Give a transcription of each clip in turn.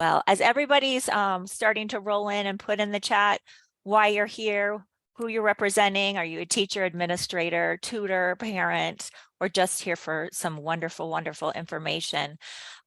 Well, as everybody's starting to roll in and put in the chat why you're here, who you're representing, are you a teacher, administrator, tutor, parent, or just here for some wonderful, wonderful information?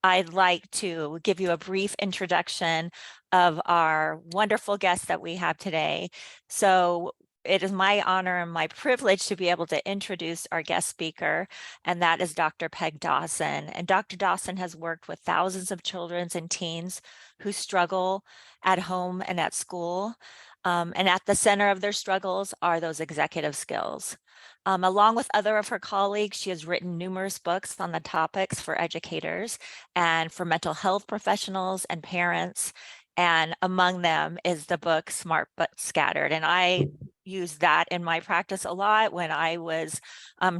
I'd like to give you a brief introduction of our wonderful guest that we have today. So it is my honor and my privilege to be able to introduce our guest speaker, and that is Dr. Peg Dawson. And Dr. Dawson has worked with thousands of children and teens who struggle at home and at school. And at the center of their struggles are those executive skills. Along with other of her colleagues, she has written numerous books on the topics for educators and for mental health professionals and parents. And among them is the book Smart But Scattered. And I used that in my practice a lot when I was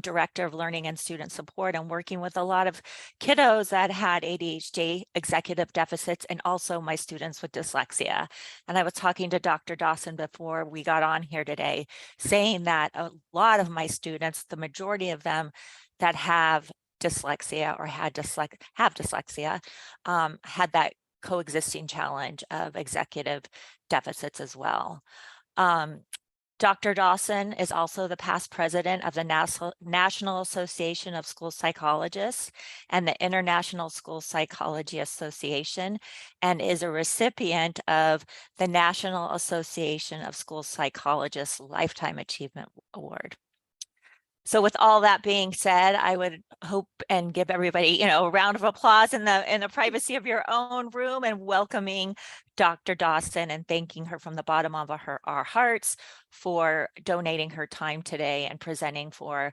director of learning and student support and working with a lot of kiddos that had ADHD, executive deficits, and also my students with dyslexia. And I was talking to Dr. Dawson before we got on here today, saying that a lot of my students, the majority of them that have dyslexia or have dyslexia, had that coexisting challenge of executive deficits as well. Dr. Dawson is also the past president of the National Association of School Psychologists and the International School Psychology Association, and is a recipient of the National Association of School Psychologists Lifetime Achievement Award. So with all that being said, I would hope and give everybody, a round of applause in the privacy of your own room, and welcoming Dr. Dawson and thanking her from the bottom of our hearts for donating her time today and presenting for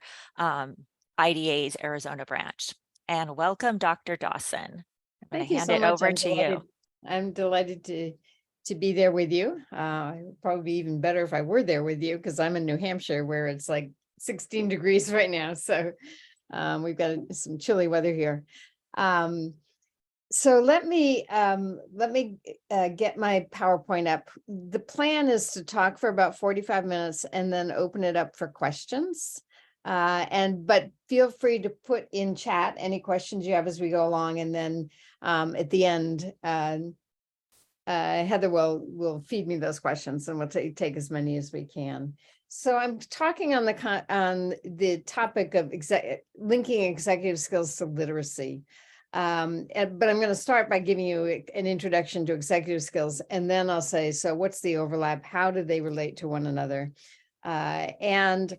IDA's Arizona branch. And welcome, Dr. Dawson. I'm going to hand it over to you. I'm delighted to be there with you. It would probably be even better if I were there with you, because I'm in New Hampshire, where it's like 16 degrees right now. So we've got some chilly weather here. So let me get my PowerPoint up. The plan is to talk for about 45 minutes and then open it up for questions. But feel free to put in chat any questions you have as we go along. And then at the end, Heather will feed me those questions, and we'll take as many as we can. So I'm talking on the topic of linking executive skills to literacy. But I'm going to start by giving you an introduction to executive skills, and then I'll say, so what's the overlap? How do they relate to one another? And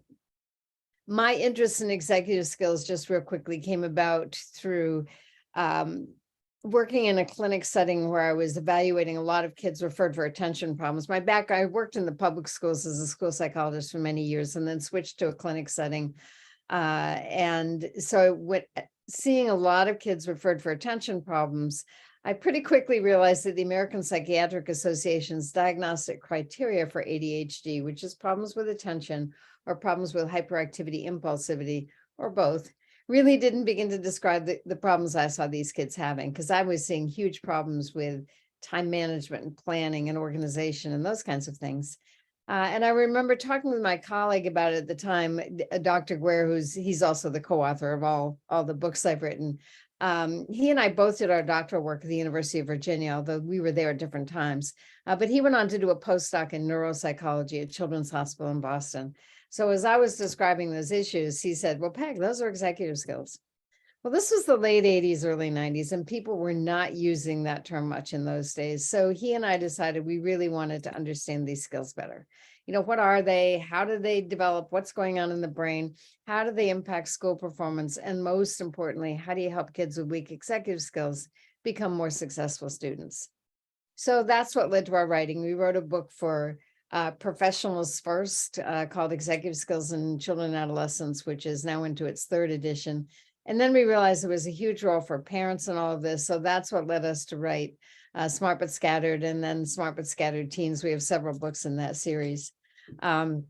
my interest in executive skills, just real quickly, came about through working in a clinic setting where I was evaluating a lot of kids referred for attention problems. I worked in the public schools as a school psychologist for many years, and then switched to a clinic setting. And so seeing a lot of kids referred for attention problems, I pretty quickly realized that the American Psychiatric Association's diagnostic criteria for ADHD, which is problems with attention or problems with hyperactivity, impulsivity, or both, really didn't begin to describe the problems I saw these kids having, because I was seeing huge problems with time management and planning and organization and those kinds of things. And I remember talking with my colleague about it at the time, Dr. Guerre, he's also the co-author of all the books I've written. He and I both did our doctoral work at the University of Virginia, although we were there at different times. But he went on to do a postdoc in neuropsychology at Children's Hospital in Boston. So as I was describing those issues, he said, well, Peg, those are executive skills. Well, this was the late 80s, early 90s, and people were not using that term much in those days. So he and I decided we really wanted to understand these skills better. What are they? How do they develop? What's going on in the brain? How do they impact school performance? And most importantly, how do you help kids with weak executive skills become more successful students? So that's what led to our writing. We wrote a book for professionals first called Executive Skills in Children and Adolescents, which is now into its third edition. And then we realized there was a huge role for parents in all of this. So that's what led us to write Smart But Scattered, and then Smart But Scattered Teens. We have several books in that series. I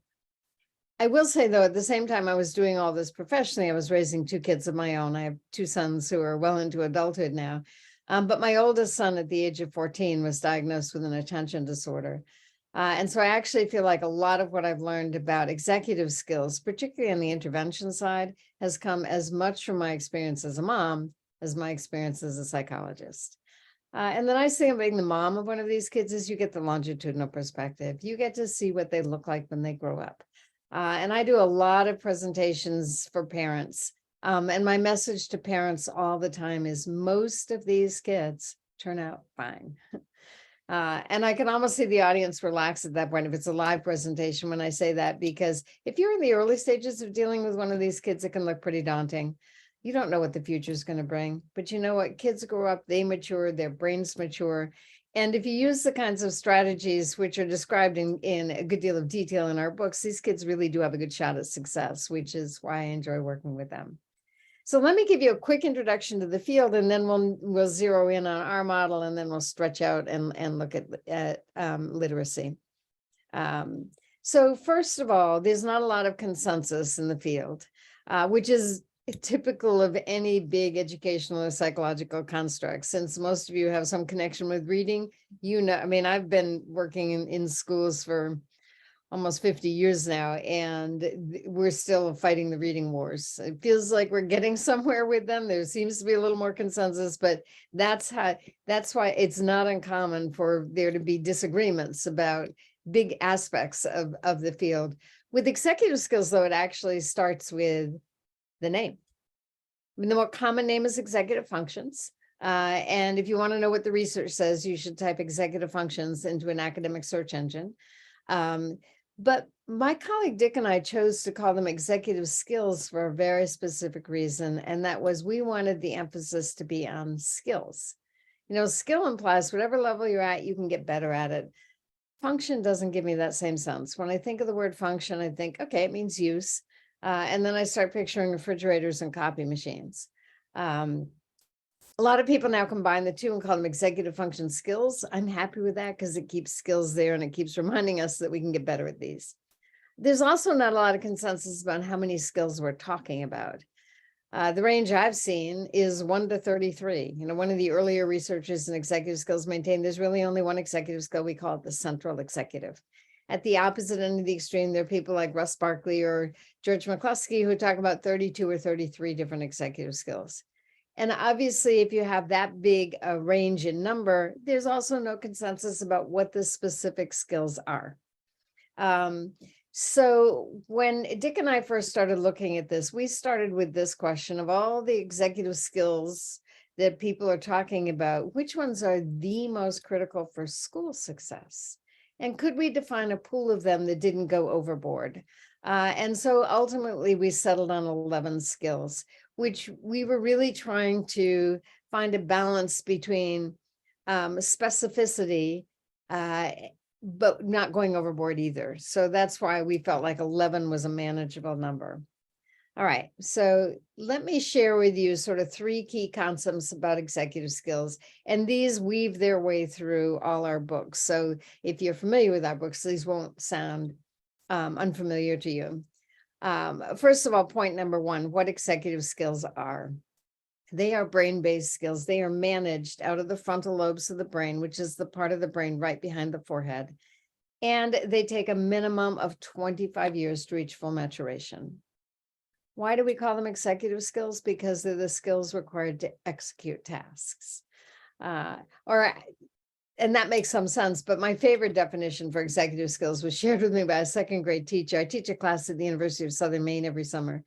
will say, though, at the same time I was doing all this professionally, I was raising two kids of my own. I have two sons who are well into adulthood now. But my oldest son at the age of 14 was diagnosed with an attention disorder. And so I actually feel like a lot of what I've learned about executive skills, particularly on the intervention side, has come as much from my experience as a mom as my experience as a psychologist. And the nice thing about being the mom of one of these kids is you get the longitudinal perspective. You get to see what they look like when they grow up. And I do a lot of presentations for parents. And my message to parents all the time is most of these kids turn out fine. And I can almost see the audience relax at that point if it's a live presentation when I say that, because if you're in the early stages of dealing with one of these kids, it can look pretty daunting. You don't know what the future is going to bring, but you know what? Kids grow up, they mature, their brains mature. And if you use the kinds of strategies which are described in a good deal of detail in our books, these kids really do have a good shot at success, which is why I enjoy working with them. So let me give you a quick introduction to the field, and then we'll zero in on our model, and then we'll stretch out and look at literacy. So first of all, there's not a lot of consensus in the field, which is typical of any big educational or psychological construct. Since most of you have some connection with reading, you know, I mean, I've been working in schools for almost 50 years now, and we're still fighting the reading wars. It feels like we're getting somewhere with them. There seems to be a little more consensus, but that's why it's not uncommon for there to be disagreements about big aspects of the field. With executive skills, though, it actually starts with the name. I mean, the more common name is executive functions. And if you want to know what the research says, you should type executive functions into an academic search engine. But my colleague Dick and I chose to call them executive skills for a very specific reason, and that was we wanted the emphasis to be on skills. You know, skill implies whatever level you're at, you can get better at it. Function doesn't give me that same sense. When I think of the word function, I think, okay, it means use. And then I start picturing refrigerators and copy machines. A lot of people now combine the two and call them executive function skills. I'm happy with that because it keeps skills there and it keeps reminding us that we can get better at these. There's also not a lot of consensus about how many skills we're talking about. The range I've seen is 1 to 33. You know, one of the earlier researchers in executive skills maintained there's really only one executive skill. We call it the central executive. At the opposite end of the extreme, there are people like Russ Barkley or George McCluskey who talk about 32 or 33 different executive skills. And obviously, if you have that big a range in number, there's also no consensus about what the specific skills are. So when Dick and I first started looking at this, we started with this question of all the executive skills that people are talking about, which ones are the most critical for school success? And could we define a pool of them that didn't go overboard? And so ultimately we settled on 11 skills, which we were really trying to find a balance between specificity, but not going overboard either. So that's why we felt like 11 was a manageable number. All right, so let me share with you sort of 3 key concepts about executive skills, and these weave their way through all our books. So if you're familiar with our books, these won't sound unfamiliar to you. First of all, point number 1, what executive skills are. They are brain-based skills. They are managed out of the frontal lobes of the brain, which is the part of the brain right behind the forehead. And they take a minimum of 25 years to reach full maturation. Why do we call them executive skills? Because they're the skills required to execute tasks. And that makes some sense, but my favorite definition for executive skills was shared with me by a second grade teacher. I teach a class at the University of Southern Maine every summer.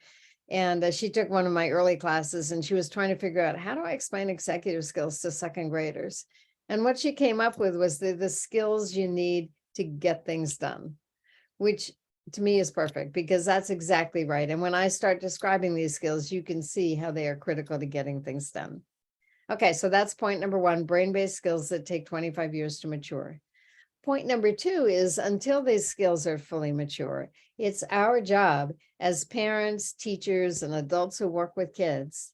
And she took one of my early classes and she was trying to figure out, how do I explain executive skills to second graders? And what she came up with was the skills you need to get things done, which to me is perfect because that's exactly right. And when I start describing these skills, you can see how they are critical to getting things done. Okay, so that's point number 1, brain-based skills that take 25 years to mature. Point number 2 is until these skills are fully mature, it's our job as parents, teachers, and adults who work with kids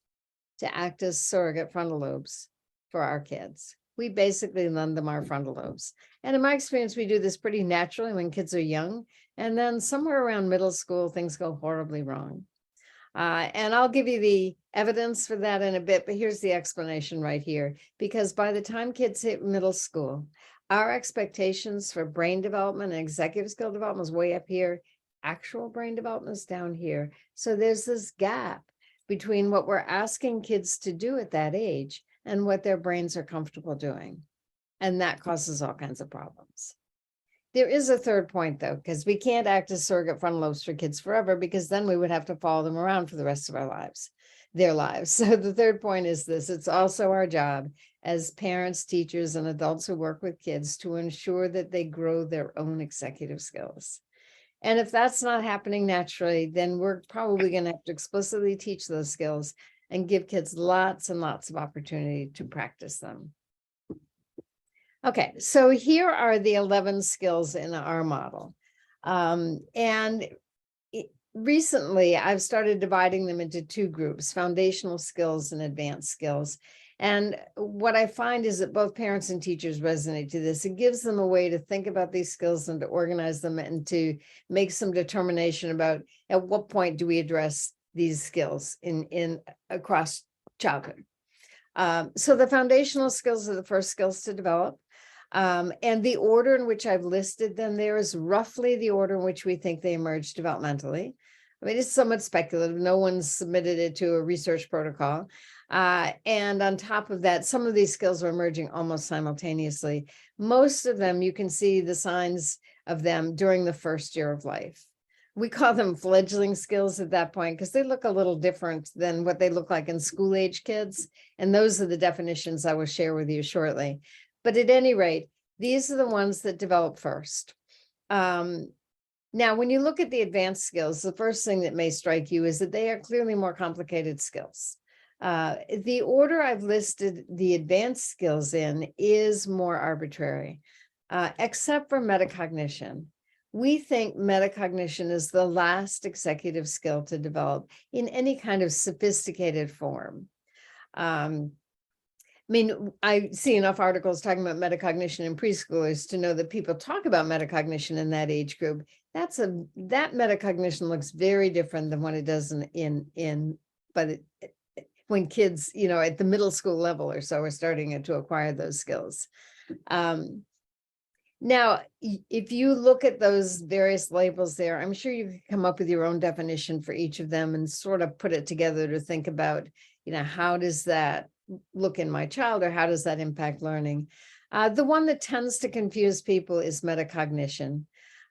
to act as surrogate frontal lobes for our kids. We basically lend them our frontal lobes. And in my experience, we do this pretty naturally when kids are young. And then somewhere around middle school, things go horribly wrong. And I'll give you the evidence for that in a bit, but here's the explanation right here. Because by the time kids hit middle school, our expectations for brain development and executive skill development is way up here. Actual brain development is down here. So there's this gap between what we're asking kids to do at that age and what their brains are comfortable doing. And that causes all kinds of problems. There is a third point, though, because we can't act as surrogate frontal lobes for kids forever, because then we would have to follow them around for the rest of our lives, their lives. So the third point is this: it's also our job as parents, teachers, and adults who work with kids to ensure that they grow their own executive skills. And if that's not happening naturally, then we're probably going to have to explicitly teach those skills and give kids lots and lots of opportunity to practice them. Okay, so here are the 11 skills in our model. Recently, I've started dividing them into two groups: foundational skills and advanced skills. And what I find is that both parents and teachers resonate to this. It gives them a way to think about these skills and to organize them and to make some determination about at what point do we address these skills in across childhood. So the foundational skills are the first skills to develop. And the order in which I've listed them there is roughly the order in which we think they emerge developmentally. I mean, it's somewhat speculative. No one's submitted it to a research protocol. And on top of that, some of these skills are emerging almost simultaneously. Most of them, you can see the signs of them during the first year of life. We call them fledgling skills at that point because they look a little different than what they look like in school age kids. And those are the definitions I will share with you shortly. But at any rate, these are the ones that develop first. Now, when you look at the advanced skills, the first thing that may strike you is that they are clearly more complicated skills. The order I've listed the advanced skills in is more arbitrary, except for metacognition. We think metacognition is the last executive skill to develop in any kind of sophisticated form. I mean, I see enough articles talking about metacognition in preschoolers to know that people talk about metacognition in that age group. That metacognition looks very different than what it does when kids, at the middle school level or so are starting to acquire those skills. Now, if you look at those various labels there, I'm sure you can come up with your own definition for each of them and sort of put it together to think about, how does that look in my child, or how does that impact learning? The one that tends to confuse people is metacognition.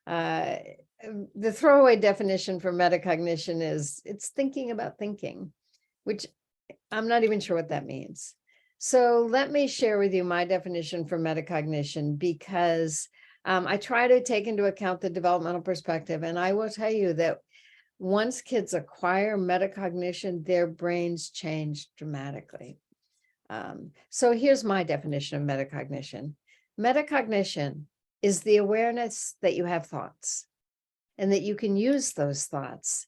The throwaway definition for metacognition is it's thinking about thinking, which I'm not even sure what that means. So let me share with you my definition for metacognition, because I try to take into account the developmental perspective. And I will tell you that once kids acquire metacognition, their brains change dramatically. So here's my definition of metacognition. Metacognition is the awareness that you have thoughts and that you can use those thoughts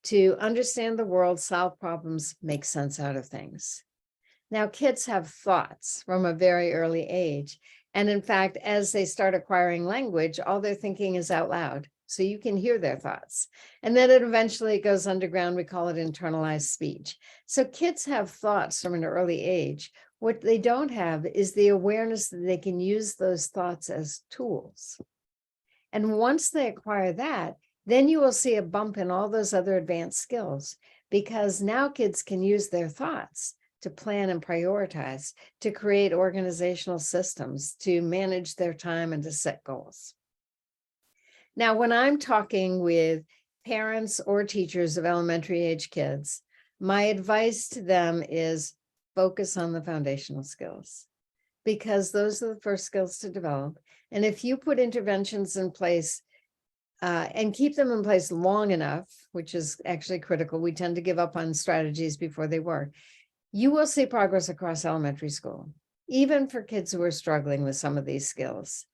to understand the world, solve problems, make sense out of things. Now, kids have thoughts from a very early age. And in fact, as they start acquiring language, all they're thinking is out loud. So you can hear their thoughts. And then it eventually goes underground. We call it internalized speech. So kids have thoughts from an early age. What they don't have is the awareness that they can use those thoughts as tools. And once they acquire that, then you will see a bump in all those other advanced skills, because now kids can use their thoughts to plan and prioritize, to create organizational systems, to manage their time, and to set goals. Now, when I'm talking with parents or teachers of elementary age kids, my advice to them is focus on the foundational skills, because those are the first skills to develop. And if you put interventions in place and keep them in place long enough, which is actually critical, we tend to give up on strategies before they work, you will see progress across elementary school, even for kids who are struggling with some of these skills.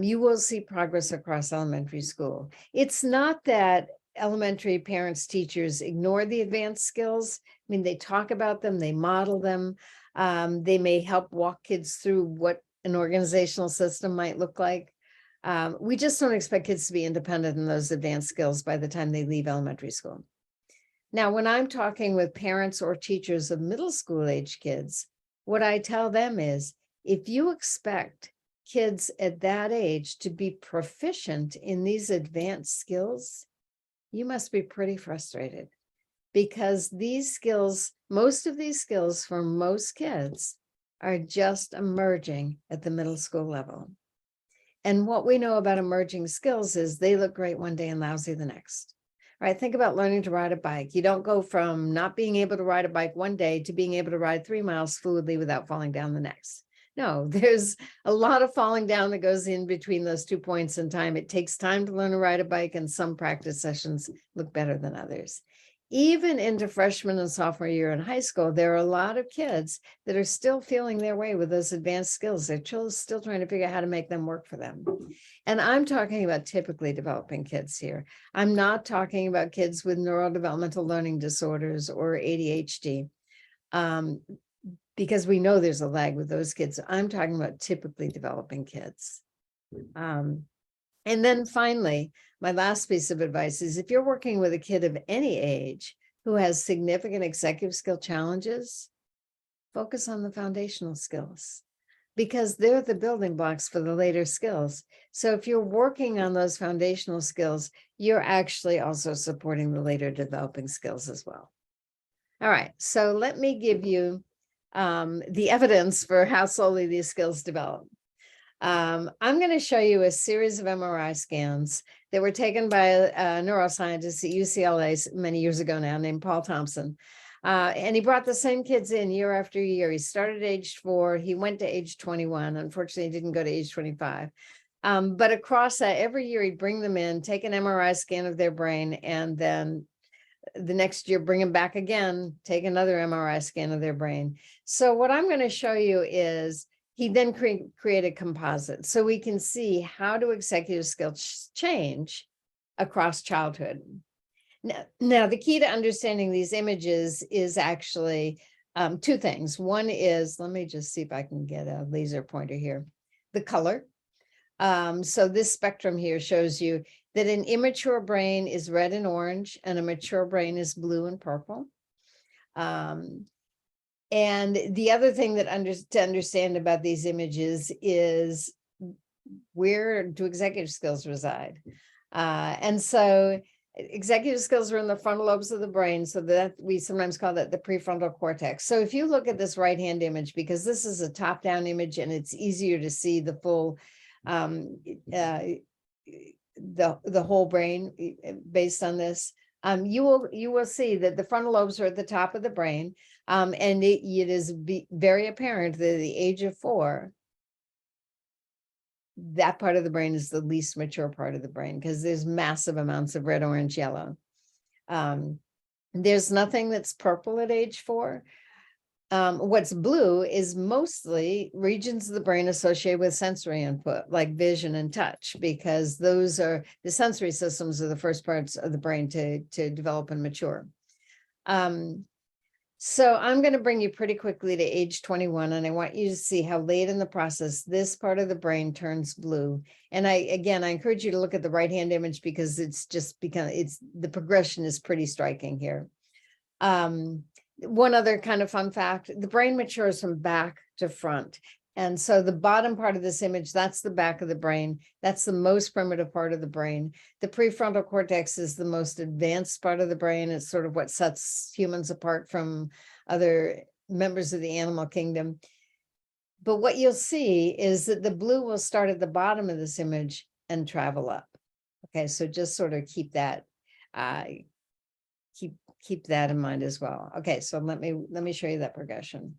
You will see progress across elementary school. It's not that elementary parents, teachers ignore the advanced skills. I mean, they talk about them, they model them. They may help walk kids through what an organizational system might look like. We just don't expect kids to be independent in those advanced skills by the time they leave elementary school. Now, when I'm talking with parents or teachers of middle school age kids, what I tell them is, if you expect kids at that age to be proficient in these advanced skills, you must be pretty frustrated, because these skills, most of these skills for most kids are just emerging at the middle school level. And what we know about emerging skills is they look great one day and lousy the next. Right? Think about learning to ride a bike. You don't go from not being able to ride a bike one day to being able to ride 3 miles fluidly without falling down the next. No, there's a lot of falling down that goes in between those 2 points in time. It takes time to learn to ride a bike, and some practice sessions look better than others. Even into freshman and sophomore year in high school, there are a lot of kids that are still feeling their way with those advanced skills. They're still trying to figure out how to make them work for them. And I'm talking about typically developing kids here. I'm not talking about kids with neurodevelopmental learning disorders or ADHD, because we know there's a lag with those kids. I'm talking about typically developing kids. And then finally, my last piece of advice is if you're working with a kid of any age who has significant executive skill challenges, focus on the foundational skills, because they're the building blocks for the later skills. So if you're working on those foundational skills, you're actually also supporting the later developing skills as well. All right, so let me give you the evidence for how slowly these skills develop. I'm going to show you a series of MRI scans that were taken by a neuroscientist at UCLA many years ago now named Paul Thompson. And he brought the same kids in year after year. He started at age 4. He went to age 21. Unfortunately, he didn't go to age 25. But across that, every year he'd bring them in, take an MRI scan of their brain, and then the next year bring them back again, take another MRI scan of their brain. So what I'm going to show you is he then created composites so we can see how do executive skills change across childhood. Now, the key to understanding these images is actually 2 things. One is, let me just see if I can get a laser pointer here, the color. So this spectrum here shows you that an immature brain is red and orange, and a mature brain is blue and purple. And the other thing that to understand about these images is where do executive skills reside? And so executive skills are in the frontal lobes of the brain, so that we sometimes call that the prefrontal cortex. So if you look at this right-hand image, because this is a top-down image and it's easier to see the full, the whole brain based on this, you will see that the frontal lobes are at the top of the brain, and it is very apparent that at the age of 4, that part of the brain is the least mature part of the brain because there's massive amounts of red, orange, yellow. There's nothing that's purple at age 4. What's blue is mostly regions of the brain associated with sensory input, like vision and touch, because those are the sensory systems are the first parts of the brain to develop and mature. So I'm going to bring you pretty quickly to age 21, and I want you to see how late in the process this part of the brain turns blue. And I encourage you to look at the right-hand image because the progression is pretty striking here. One other kind of fun fact, the brain matures from back to front. And so the bottom part of this image, that's the back of the brain. That's the most primitive part of the brain. The prefrontal cortex is the most advanced part of the brain. It's sort of what sets humans apart from other members of the animal kingdom. But what you'll see is that the blue will start at the bottom of this image and travel up. Okay, so just sort of keep that keep that in mind as well. Okay, so let me show you that progression.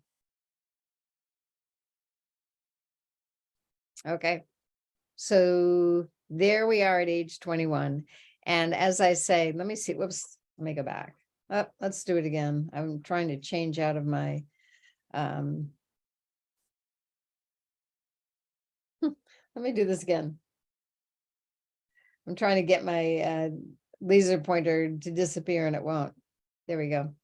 Okay, so there we are at age 21. And as I say, let me see, whoops, let me go back. Oh, let's do it again. I'm trying to change out of my, let me do this again. I'm trying to get my laser pointer to disappear and it won't. There we go.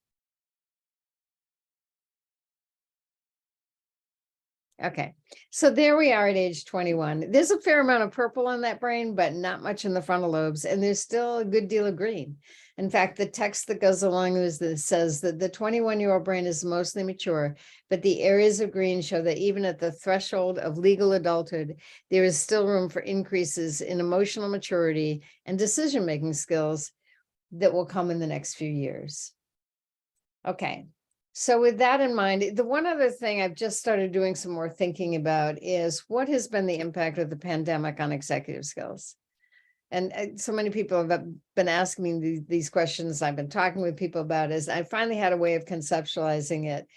Okay, so there we are at age 21. There's a fair amount of purple on that brain, but not much in the frontal lobes, and there's still a good deal of green. In fact, the text that goes along with this says that the 21-year-old brain is mostly mature, but the areas of green show that even at the threshold of legal adulthood, there is still room for increases in emotional maturity and decision-making skills that will come in the next few years. Okay. So with that in mind, the one other thing I've just started doing some more thinking about is what has been the impact of the pandemic on executive skills? And so many people have been asking me these questions. I've been talking with people about it. I finally had a way of conceptualizing it,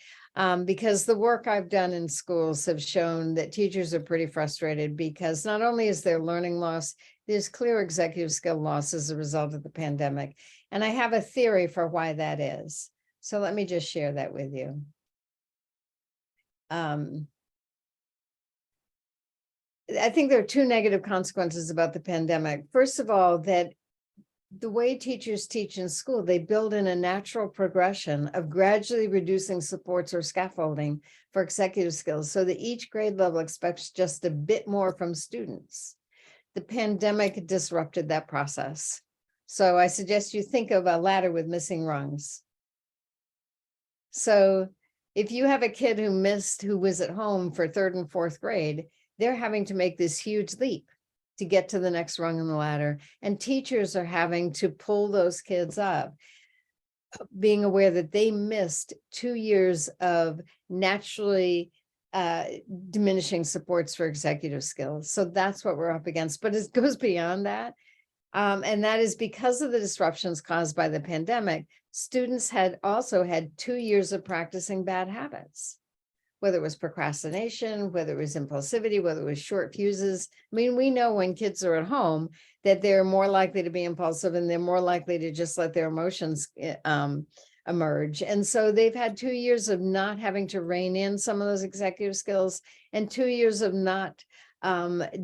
because the work I've done in schools have shown that teachers are pretty frustrated because not only is there learning loss, there's clear executive skill loss as a result of the pandemic. And I have a theory for why that is. So let me just share that with you. I think there are two negative consequences about the pandemic. First of all, that the way teachers teach in school, they build in a natural progression of gradually reducing supports or scaffolding for executive skills so that each grade level expects just a bit more from students. The pandemic disrupted that process. So I suggest you think of a ladder with missing rungs. So if you have a kid who was at home for third and fourth grade, they're having to make this huge leap to get to the next rung on the ladder. And teachers are having to pull those kids up, being aware that they missed 2 years of naturally diminishing supports for executive skills. So that's what we're up against, but it goes beyond that. And that is because of the disruptions caused by the pandemic, students had also had 2 years of practicing bad habits, whether it was procrastination, whether it was impulsivity, whether it was short fuses. I mean, we know when kids are at home that they're more likely to be impulsive and they're more likely to just let their emotions emerge. And so they've had 2 years of not having to rein in some of those executive skills and 2 years of not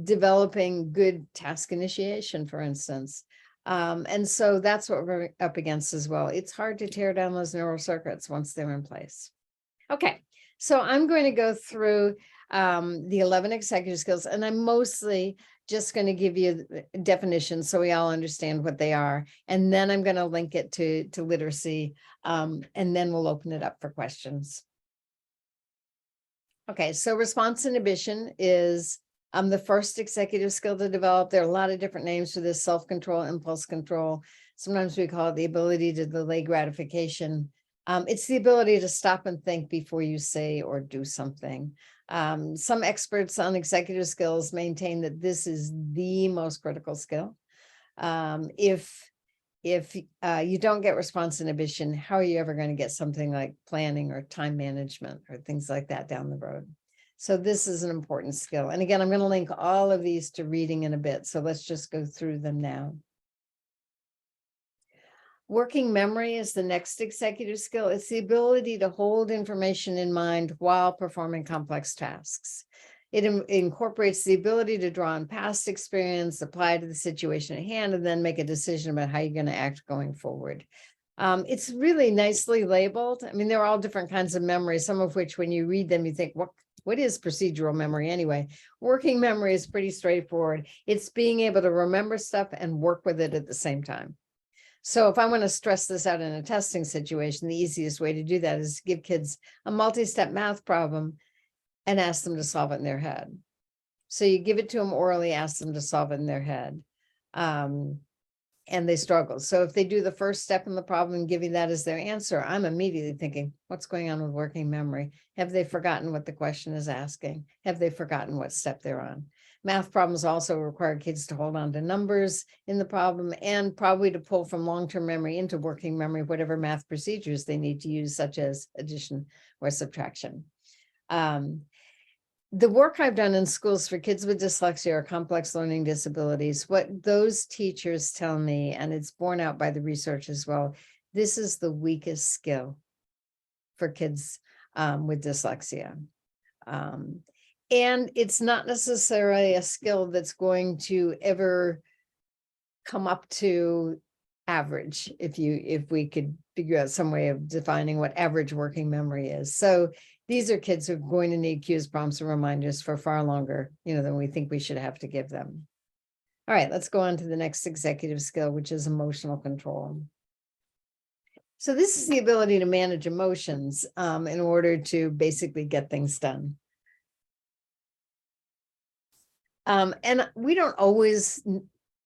developing good task initiation, for instance. And so that's what we're up against as well. It's hard to tear down those neural circuits once they're in place. Okay, so I'm going to go through the 11 executive skills, and I'm mostly just going to give you definitions so we all understand what they are. And then I'm going to link it to literacy, and then we'll open it up for questions. Okay, so response inhibition is the first executive skill to develop. There are a lot of different names for this: self-control, impulse control. Sometimes we call it the ability to delay gratification. It's the ability to stop and think before you say or do something. Some experts on executive skills maintain that this is the most critical skill. If you don't get response inhibition, how are you ever going to get something like planning or time management or things like that down the road? So this is an important skill. And again, I'm going to link all of these to reading in a bit. So let's just go through them now. Working memory is the next executive skill. It's the ability to hold information in mind while performing complex tasks. It incorporates the ability to draw on past experience, apply to the situation at hand, and then make a decision about how you're going to act going forward. It's really nicely labeled. I mean, there are all different kinds of memory, some of which when you read them, you think, what is procedural memory anyway? Working memory is pretty straightforward. It's being able to remember stuff and work with it at the same time. So if I want to stress this out in a testing situation, the easiest way to do that is to give kids a multi-step math problem and ask them to solve it in their head. So you give it to them orally, ask them to solve it in their head. And they struggle. So if they do the first step in the problem and giving that as their answer, I'm immediately thinking, what's going on with working memory? Have they forgotten what the question is asking? Have they forgotten what step they're on? Math problems also require kids to hold on to numbers in the problem and probably to pull from long-term memory into working memory, whatever math procedures they need to use, such as addition or subtraction. The work I've done in schools for kids with dyslexia or complex learning disabilities, what those teachers tell me, and it's borne out by the research as well, this is the weakest skill for kids with dyslexia. And it's not necessarily a skill that's going to ever come up to average, if we could figure out some way of defining what average working memory is. So these are kids who are going to need cues, prompts, and reminders for far longer, than we think we should have to give them. All right, let's go on to the next executive skill, which is emotional control. So this is the ability to manage emotions in order to basically get things done. And we don't always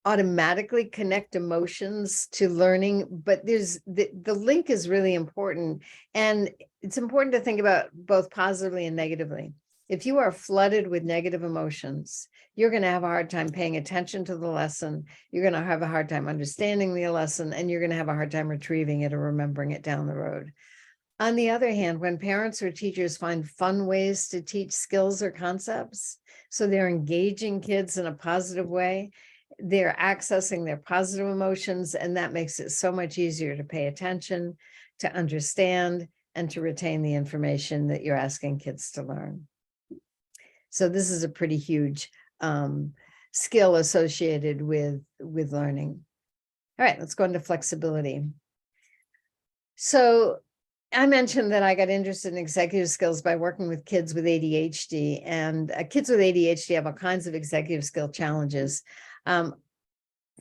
automatically connect emotions to learning, but there's the link is really important. And it's important to think about both positively and negatively. If you are flooded with negative emotions, you're going to have a hard time paying attention to the lesson. You're going to have a hard time understanding the lesson, and you're going to have a hard time retrieving it or remembering it down the road. On the other hand, when parents or teachers find fun ways to teach skills or concepts, so they're engaging kids in a positive way, they're accessing their positive emotions, and that makes it so much easier to pay attention, to understand, and to retain the information that you're asking kids to learn. So this is a pretty huge skill associated with learning. All right, let's go into flexibility. So I mentioned that I got interested in executive skills by working with kids with ADHD, and kids with ADHD have all kinds of executive skill challenges.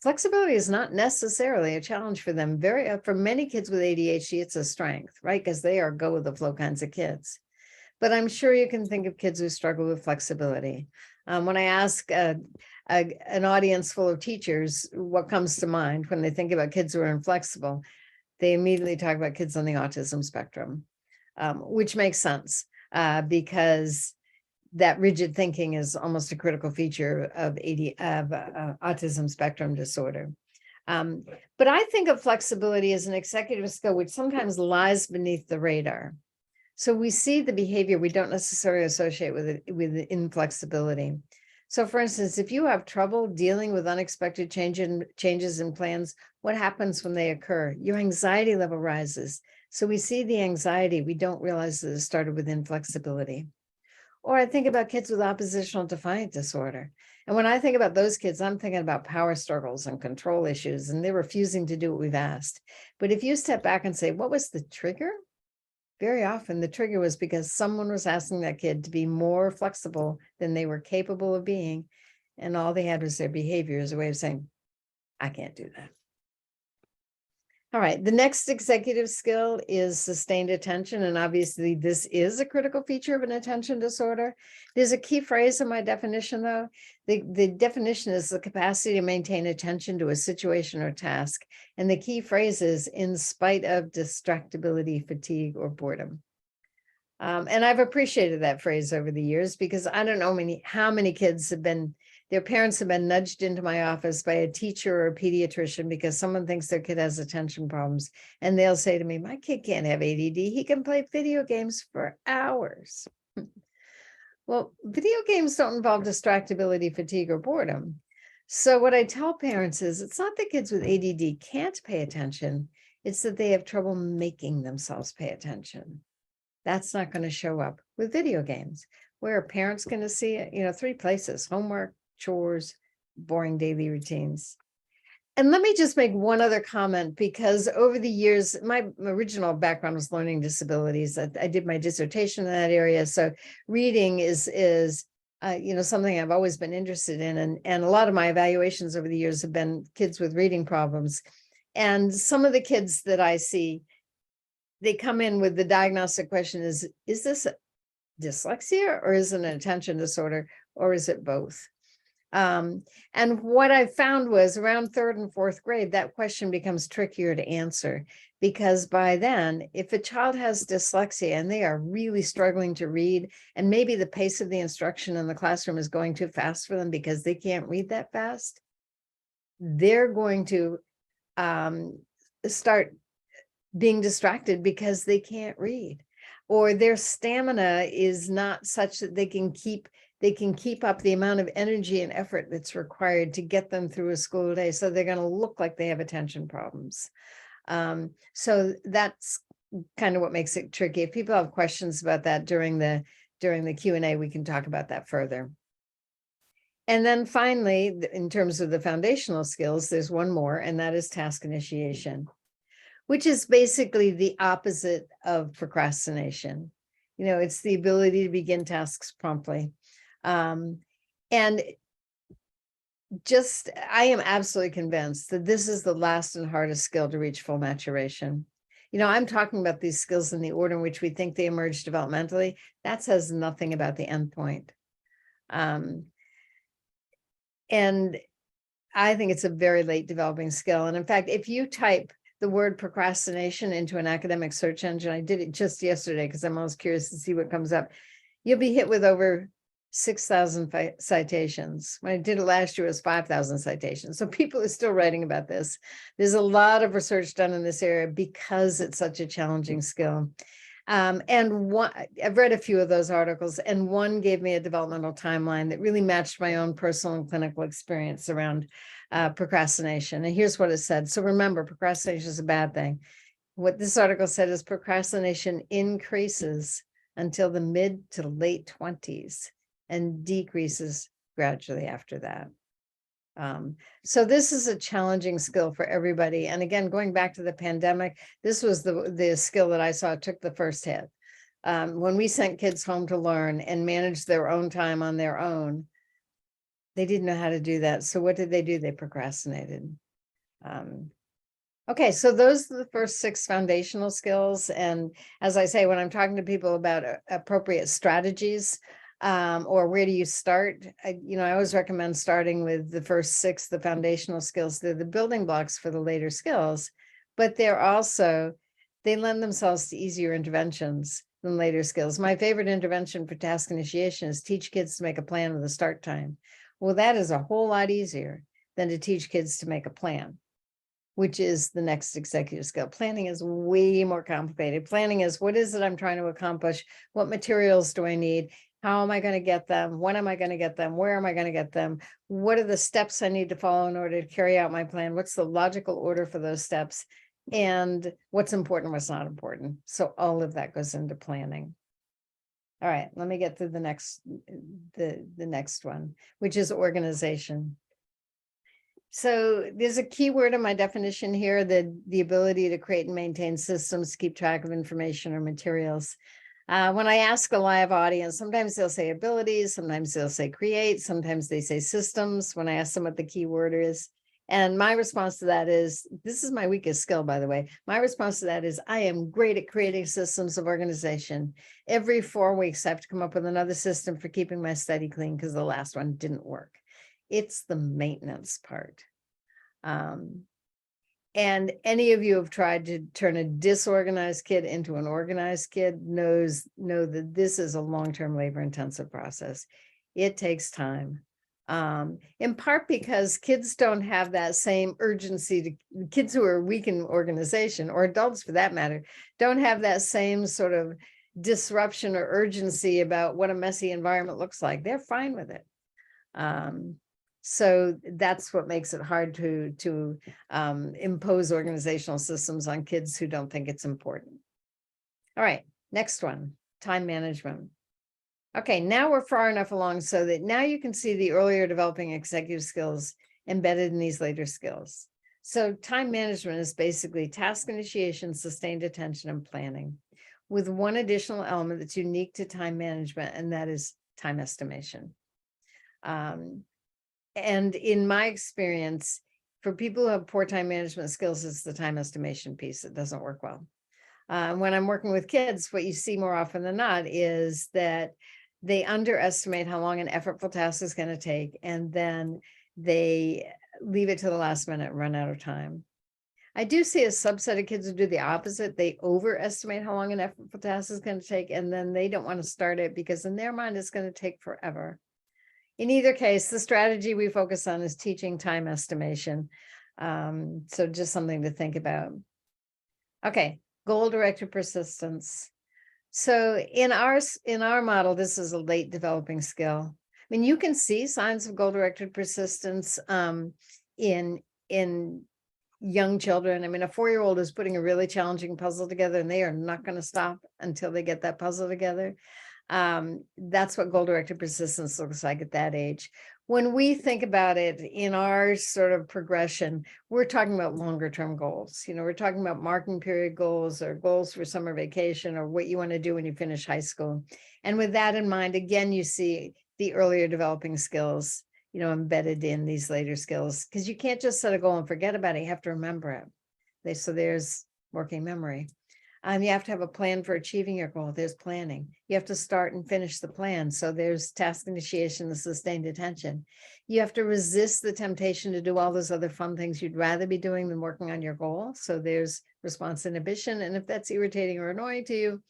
Flexibility is not necessarily a challenge for them. For many kids with ADHD, it's a strength, right? Because they are go with the flow kinds of kids. But I'm sure you can think of kids who struggle with flexibility. When I ask an audience full of teachers what comes to mind when they think about kids who are inflexible, they immediately talk about kids on the autism spectrum, which makes sense because that rigid thinking is almost a critical feature of autism spectrum disorder. But I think of flexibility as an executive skill, which sometimes lies beneath the radar. So we see the behavior we don't necessarily associate with inflexibility. So for instance, if you have trouble dealing with unexpected changes in plans, what happens when they occur? Your anxiety level rises. So we see the anxiety, we don't realize that it started with inflexibility. Or I think about kids with oppositional defiant disorder. And when I think about those kids, I'm thinking about power struggles and control issues, and they're refusing to do what we've asked. But if you step back and say, what was the trigger? Very often the trigger was because someone was asking that kid to be more flexible than they were capable of being. And all they had was their behavior as a way of saying, I can't do that. All right, the next executive skill is sustained attention. And obviously this is a critical feature of an attention disorder. There's a key phrase in my definition though. The definition is the capacity to maintain attention to a situation or task. And the key phrase is in spite of distractibility, fatigue, or boredom. And I've appreciated that phrase over the years because I don't know how many kids their parents have been nudged into my office by a teacher or a pediatrician because someone thinks their kid has attention problems. And they'll say to me, my kid can't have ADD. He can play video games for hours. Well, video games don't involve distractibility, fatigue, or boredom. So what I tell parents is it's not that kids with ADD can't pay attention. It's that they have trouble making themselves pay attention. That's not going to show up with video games. Where a parent's going to see it, 3 places: homework, chores, boring daily routines. And let me just make one other comment, because over the years, my original background was learning disabilities. I did my dissertation in that area. So reading is something I've always been interested in. And a lot of my evaluations over the years have been kids with reading problems. And some of the kids that I see, they come in with the diagnostic question is this dyslexia, or is it an attention disorder, or is it both? And what I found was around 3rd and 4th grade, that question becomes trickier to answer, because by then, if a child has dyslexia and they are really struggling to read, and maybe the pace of the instruction in the classroom is going too fast for them because they can't read that fast, they're going to start being distracted because they can't read, or their stamina is not such that they can keep up the amount of energy and effort that's required to get them through a school day. So they're going to look like they have attention problems. So that's kind of what makes it tricky. If people have questions about that during the Q&A, we can talk about that further. And then finally, in terms of the foundational skills, there's one more, and that is task initiation, which is basically the opposite of procrastination. It's the ability to begin tasks promptly. And I am absolutely convinced that this is the last and hardest skill to reach full maturation. I'm talking about these skills in the order in which we think they emerge developmentally. That says nothing about the endpoint. And I think it's a very late developing skill. And in fact, if you type the word procrastination into an academic search engine, I did it just yesterday because I'm always curious to see what comes up, you'll be hit with over 6,000 citations. When I did it last year, it was 5,000 citations. So people are still writing about this. There's a lot of research done in this area because it's such a challenging skill. And I've read a few of those articles, and one gave me a developmental timeline that really matched my own personal and clinical experience around procrastination. And here's what it said. So remember, procrastination is a bad thing. What this article said is procrastination increases until the mid to late 20s and decreases gradually after that. So this is a challenging skill for everybody. And again, going back to the pandemic, this was the skill that I saw took the first hit. When we sent kids home to learn and manage their own time on their own, they didn't know how to do that. So what did? They procrastinated. Okay, so those are the first 6 foundational skills. And as I say, when I'm talking to people about appropriate strategies, or where do you start? I always recommend starting with the first 6, the foundational skills. They're the building blocks for the later skills, but they lend themselves to easier interventions than later skills. My favorite intervention for task initiation is teach kids to make a plan with a start time. Well, that is a whole lot easier than to teach kids to make a plan, which is the next executive skill. Planning is way more complicated. Planning is, what is it I'm trying to accomplish? What materials do I need? How am I going to get them? When am I going to get them? Where am I going to get them? What are the steps I need to follow in order to carry out my plan? What's the logical order for those steps? And what's important, what's not important? So all of that goes into planning. All right, let me get through the next one, which is organization. So there's a key word in my definition here, the ability to create and maintain systems to keep track of information or materials. When I ask a live audience, sometimes they'll say abilities, sometimes they'll say create, sometimes they say systems when I ask them what the key word is. And my response to that is, this is my weakest skill, by the way. My response to that is, I am great at creating systems of organization. Every 4 weeks, I have to come up with another system for keeping my study clean because the last one didn't work. It's the maintenance part. And any of you have tried to turn a disorganized kid into an organized kid know that this is a long-term labor-intensive process. It takes time, in part because kids don't have that same urgency kids who are weak in organization, or adults for that matter, don't have that same sort of disruption or urgency about what a messy environment looks like. They're fine with it. So that's what makes it hard to impose organizational systems on kids who don't think it's important. All right, next one, time management. Okay, now we're far enough along so that now you can see the earlier developing executive skills embedded in these later skills. So time management is basically task initiation, sustained attention, and planning, with one additional element that's unique to time management, and that is time estimation. And in my experience, for people who have poor time management skills, it's the time estimation piece that doesn't work well. When I'm working with kids, what you see more often than not is that they underestimate how long an effortful task is going to take, and then they leave it to the last minute and run out of time. I do see a subset of kids who do the opposite. They overestimate how long an effortful task is going to take, and then they don't want to start it because in their mind, it's going to take forever. In either case, the strategy we focus on is teaching time estimation. So just something to think about. Okay, goal-directed persistence. So in our model, this is a late developing skill. I mean, you can see signs of goal-directed persistence in young children. I mean, a 4-year-old is putting a really challenging puzzle together, and they are not going to stop until they get that puzzle together. That's what goal-directed persistence looks like at that age. When we think about it in our sort of progression, we're talking about longer term goals. We're talking about marking period goals or goals for summer vacation or what you want to do when you finish high school. And with that in mind, again, you see the earlier developing skills, embedded in these later skills, because you can't just set a goal and forget about it. You have to remember it. So there's working memory. You have to have a plan for achieving your goal. There's planning. You have to start and finish the plan. So there's task initiation and sustained attention. You have to resist the temptation to do all those other fun things you'd rather be doing than working on your goal. So there's response inhibition. And if that's irritating or annoying to you,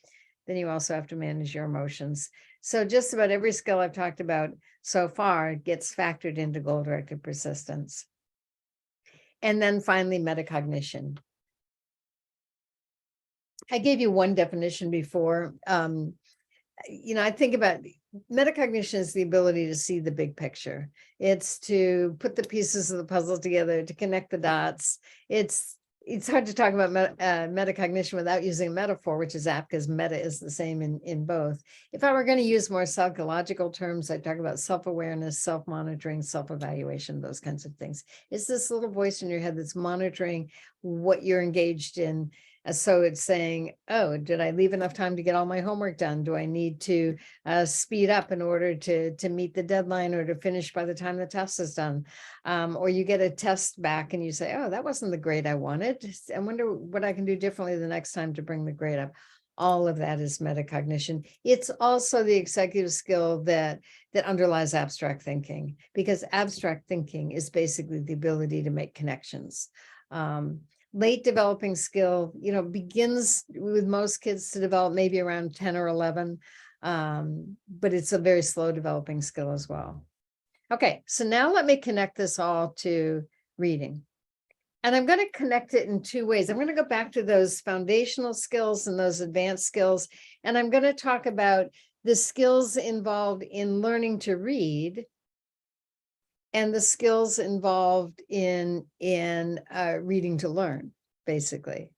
then you also have to manage your emotions. So just about every skill I've talked about so far gets factored into goal-directed persistence. And then finally, metacognition. I gave you one definition before. I think about metacognition is the ability to see the big picture. It's to put the pieces of the puzzle together, to connect the dots. It's hard to talk about metacognition without using a metaphor, which is apt because meta is the same in both. If I were going to use more psychological terms, I'd talk about self-awareness, self-monitoring, self-evaluation, those kinds of things. It's this little voice in your head that's monitoring what you're engaged in. So it's saying, oh, did I leave enough time to get all my homework done? Do I need to speed up in order to meet the deadline or to finish by the time the test is done? Or you get a test back and you say, oh, that wasn't the grade I wanted. I wonder what I can do differently the next time to bring the grade up. All of that is metacognition. It's also the executive skill that underlies abstract thinking, because abstract thinking is basically the ability to make connections. Late developing skill, begins with most kids to develop maybe around 10 or 11, but it's a very slow developing skill as well. Okay, so now let me connect this all to reading. And I'm going to connect it in two ways. I'm going to go back to those foundational skills and those advanced skills, and I'm going to talk about the skills involved in learning to read and the skills involved in reading to learn, basically,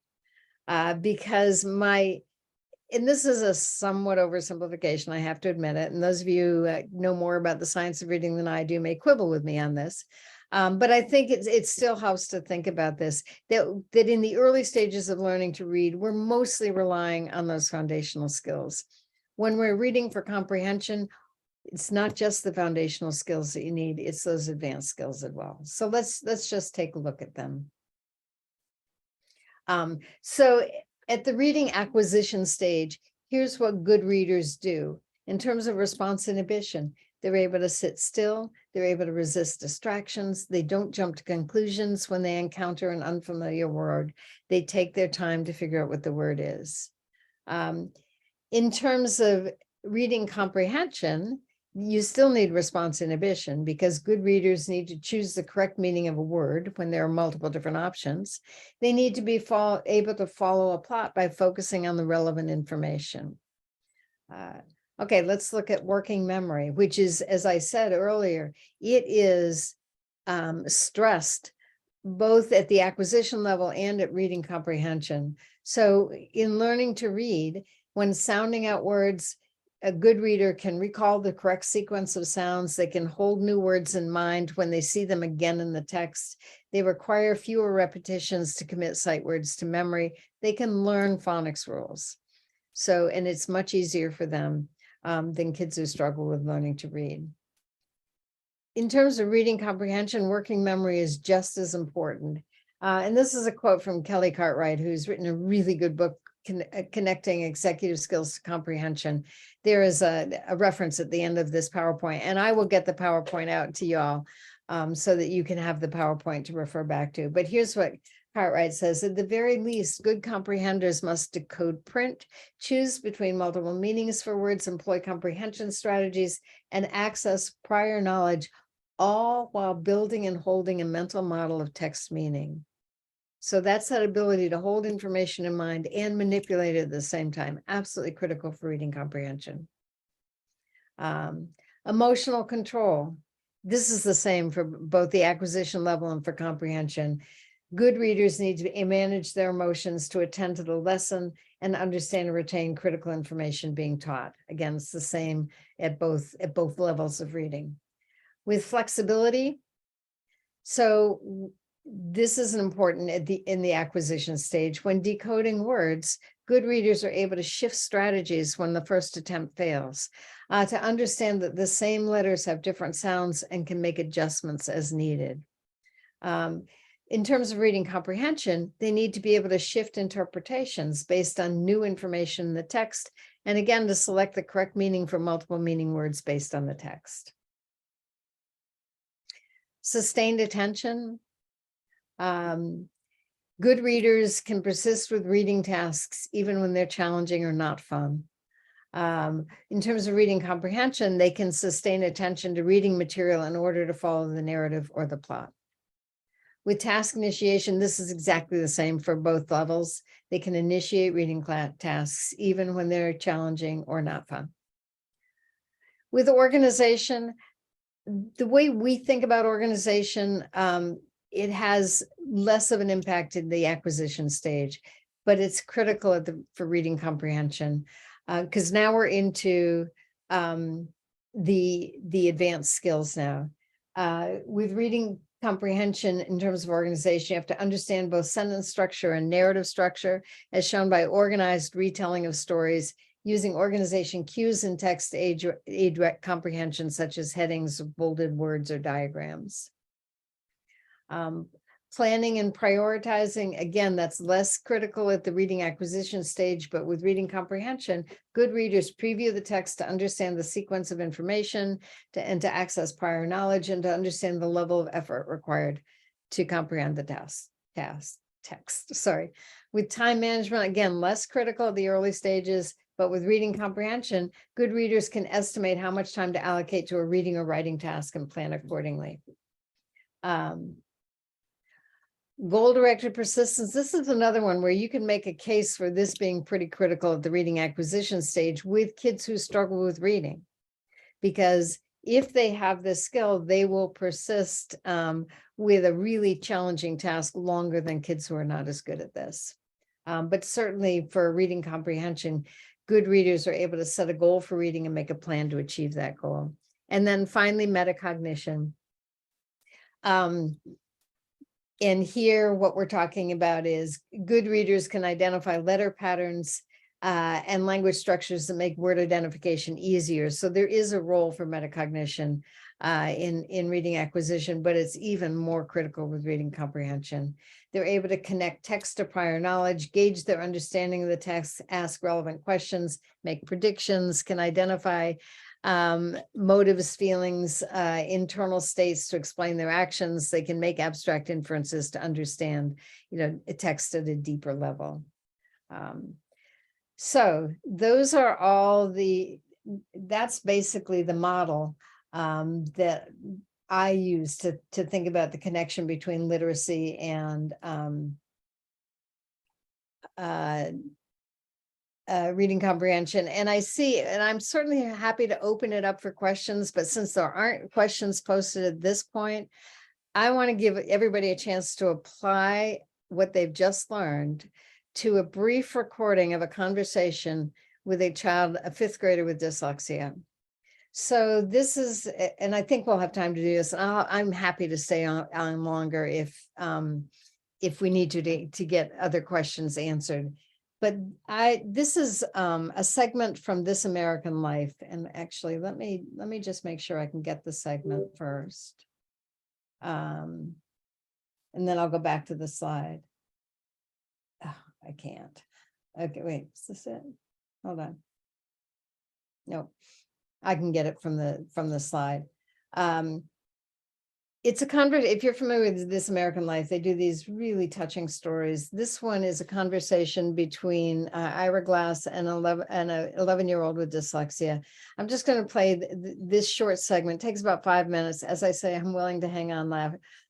because and this is a somewhat oversimplification, I have to admit it. And those of you who know more about the science of reading than I do may quibble with me on this. But I think it still helps to think about this, that in the early stages of learning to read, we're mostly relying on those foundational skills. When we're reading for comprehension, it's not just the foundational skills that you need, it's those advanced skills as well. So let's just take a look at them. So at the reading acquisition stage, here's what good readers do. In terms of response inhibition, they're able to sit still, they're able to resist distractions, they don't jump to conclusions when they encounter an unfamiliar word. They take their time to figure out what the word is. In terms of reading comprehension, you still need response inhibition, because good readers need to choose the correct meaning of a word when there are multiple different options. They need to be able to follow a plot by focusing on the relevant information. Okay, let's look at working memory, which is, as I said earlier, it is stressed both at the acquisition level and at reading comprehension. So in learning to read, when sounding out words, a good reader can recall the correct sequence of sounds. They can hold new words in mind when they see them again in the text. They require fewer repetitions to commit sight words to memory. They can learn phonics rules. So, and it's much easier for them than kids who struggle with learning to read. In terms of reading comprehension, working memory is just as important. And this is a quote from Kelly Cartwright, who's written a really good book connecting executive skills to comprehension. There is a reference at the end of this PowerPoint, and I will get the PowerPoint out to y'all so that you can have the PowerPoint to refer back to. But here's what Cartwright says: at the very least, good comprehenders must decode print, choose between multiple meanings for words, employ comprehension strategies, and access prior knowledge, all while building and holding a mental model of text meaning. So that's that ability to hold information in mind and manipulate it at the same time. Absolutely critical for reading comprehension. Emotional control. This is the same for both the acquisition level and for comprehension. Good readers need to manage their emotions to attend to the lesson and understand and retain critical information being taught. Again, it's the same at both levels of reading. With flexibility, so this is important in the acquisition stage. When decoding words, good readers are able to shift strategies when the first attempt fails, to understand that the same letters have different sounds and can make adjustments as needed. In terms of reading comprehension, they need to be able to shift interpretations based on new information in the text, and again, to select the correct meaning for multiple meaning words based on the text. Sustained attention. Good readers can persist with reading tasks even when they're challenging or not fun. In terms of reading comprehension, they can sustain attention to reading material in order to follow the narrative or the plot. With task initiation, this is exactly the same for both levels. They can initiate reading tasks even when they're challenging or not fun. With organization, the way we think about organization, it has less of an impact in the acquisition stage, but it's critical for reading comprehension, because now we're into the advanced skills now. With reading comprehension in terms of organization, you have to understand both sentence structure and narrative structure, as shown by organized retelling of stories using organization cues in text to aid comprehension, such as headings, bolded words, or diagrams. Planning and prioritizing, again, that's less critical at the reading acquisition stage, but with reading comprehension, good readers preview the text to understand the sequence of information, and to access prior knowledge, and to understand the level of effort required to comprehend the text. Sorry. With time management, again, less critical at the early stages, but with reading comprehension, good readers can estimate how much time to allocate to a reading or writing task and plan accordingly. Goal-directed persistence. This is another one where you can make a case for this being pretty critical at the reading acquisition stage with kids who struggle with reading, because if they have this skill, they will persist with a really challenging task longer than kids who are not as good at this. But certainly for reading comprehension, good readers are able to set a goal for reading and make a plan to achieve that goal. And then finally, metacognition. And here, what we're talking about is good readers can identify letter patterns and language structures that make word identification easier. So there is a role for metacognition in reading acquisition, but it's even more critical with reading comprehension. They're able to connect text to prior knowledge, gauge their understanding of the text, ask relevant questions, make predictions, can identify motives, feelings, internal states to explain their actions. They can make abstract inferences to understand, a text at a deeper level. So those are all that's basically the model that I use to think about the connection between literacy and reading comprehension. And I'm certainly happy to open it up for questions, but since there aren't questions posted at this point, I want to give everybody a chance to apply what they've just learned to a brief recording of a conversation with a child, a fifth grader with dyslexia. So this is, and I think we'll have time to do this. And I'm happy to stay on longer if we need to get other questions answered. But this is a segment from This American Life. And actually, let me just make sure I can get the segment first. And then I'll go back to the slide. Oh, I can't. Okay, wait, is this it? Hold on. No, I can get it from the slide. It's a conversation. If you're familiar with This American Life, they do these really touching stories. This one is a conversation between Ira Glass and an 11-year-old with dyslexia. I'm just going to play this short segment. It takes about 5 minutes. As I say, I'm willing to hang on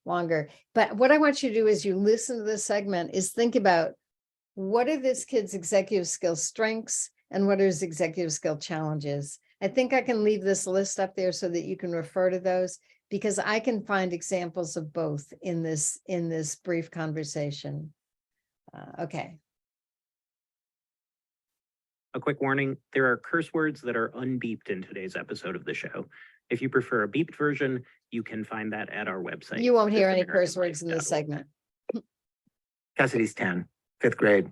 longer. But what I want you to do is you listen to this segment is think about what are this kid's executive skill strengths and what are his executive skill challenges. I think I can leave this list up there so that you can refer to those, because I can find examples of both in this brief conversation. Okay. A quick warning, there are curse words that are unbeeped in today's episode of the show. If you prefer a beeped version, you can find that at our website. You won't hear any curse words in this segment. Cassidy's 10, fifth grade.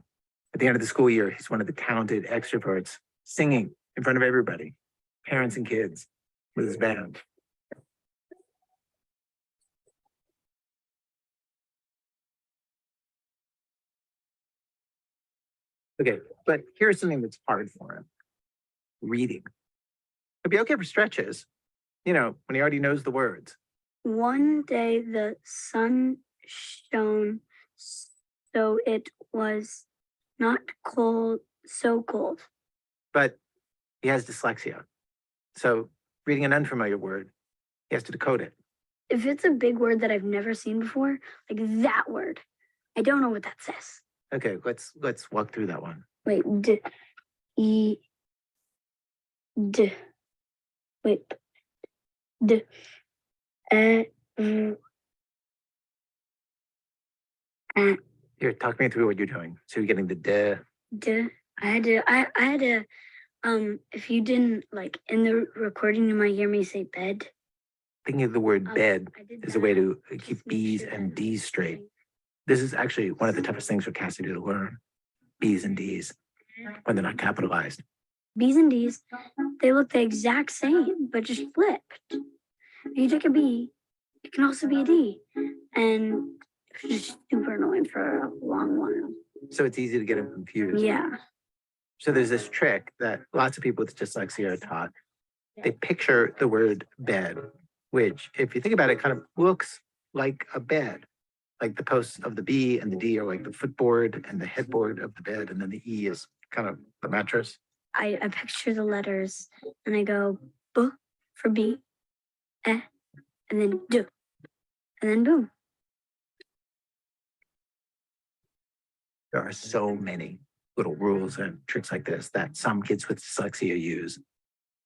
At the end of the school year, he's one of the talented extroverts, singing in front of everybody, parents and kids, with his band. Okay, but here's something that's hard for him. Reading. It'd be okay for stretches, when he already knows the words. One day the sun shone, so it was not cold, so cold. But he has dyslexia. So reading an unfamiliar word, he has to decode it. If it's a big word that I've never seen before, like that word, I don't know what that says. Okay, let's walk through that one. Wait, wait, Here, talk me through what you're doing. So you're getting the I had to, if you didn't like in the recording, you might hear me say bed. thinking of the word bed I did is a way that to just keep to make B's sure and that D's straight. everything- This is actually one of the toughest things for Cassidy to learn. B's and D's when they're not capitalized. B's and D's, they look the exact same, but just flipped. If you take a B, it can also be a D. And it's just super annoying for a long while. So it's easy to get them confused. Yeah. So there's this trick that lots of people with dyslexia are taught. They picture the word bed, which, if you think about it, kind of looks like a bed. Like the posts of the B and the D are like the footboard and the headboard of the bed, and then the E is kind of the mattress. I picture the letters and I go B for B, and then D, and then boom. There are so many little rules and tricks like this that some kids with dyslexia use.